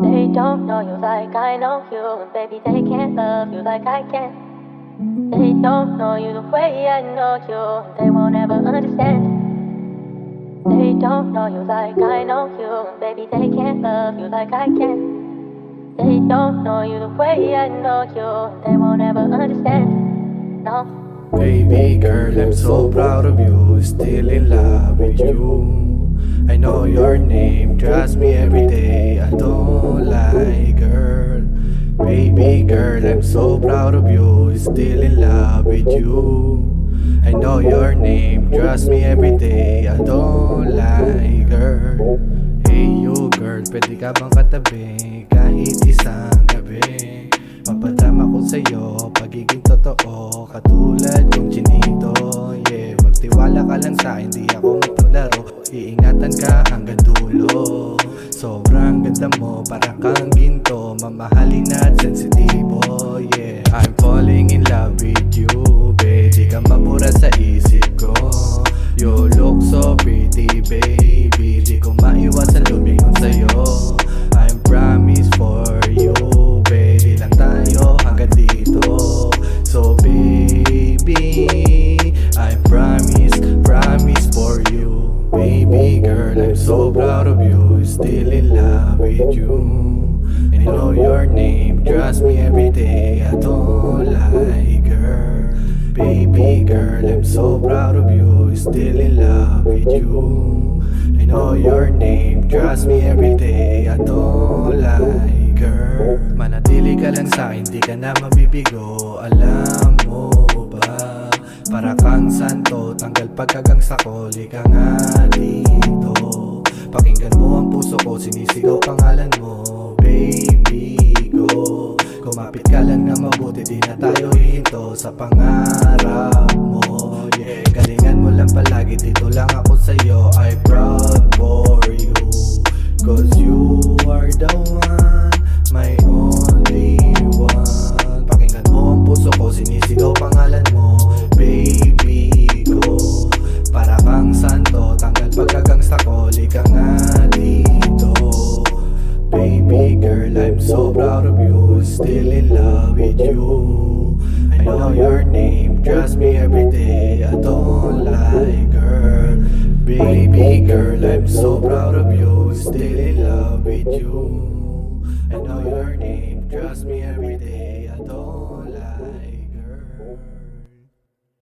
They don't know you like I know you, and baby, they can't love you like I can. They don't know you the way I know you, and they won't ever understand. They don't know you like I know you, and baby, they can't love you like I can. They don't know you the way I know you, and they won't ever understand. No. Baby girl, I'm so proud of you, still in love with you. I know your name, trust me every day, I don't lie, girl. Baby girl, I'm so proud of you, still in love with you. I know your name, trust me every day, I don't lie, girl. Hey you girl, pwede ka bang katabi kahit isang gabi? Mapadama ko sa'yo, pagiging totoo, katulad kong chinito, yeah. Magtiwala ka lang sa'kin, di ako mapaglaro, iingatan ka hanggang dulo. Sobrang ganda mo, parang kang ginto, mamahalin at sensitibo, yeah. I'm falling in love with you, babe, di ka mabura sa isip ko. You look so pretty, baby, di ko maiwasan lumingon sa'yo. I'm promise for you, baby, lang tayo hanggang dito. So baby, I promise for you. Baby girl, I'm so proud of you, still in love with you. I know your name, trust me every day, I don't lie, girl. Baby girl, I'm so proud of you, still in love with you. I know your name, trust me every day, I don't lie, girl. Manatili ka lang sa'kin, di ka na mabibigo, alam mo ba? Para kang santo, tanggal pagkagang sakoli ka nga dito. Pakinggan mo ang puso ko, sinisigaw pangalan mo, baby ko. Kumapit ka lang na mabuti, di na tayo hihinto sa pangarap mo, yeah. Galingan mo lang palagi, dito lang ako sa'yo, I proud for you. Cause you are the one, my only one. Pakinggan mo ang puso ko, sinisigaw pangalan mo, baby ko. Para kang santo, tanggal pagkagang sakoli ka nga dito. Baby girl, I'm so proud of you, still in love with you. I know your name, trust me every day, I don't lie, girl. Baby girl, I'm so proud of you, still in love with you. I know your name, trust me every day, I don't lie.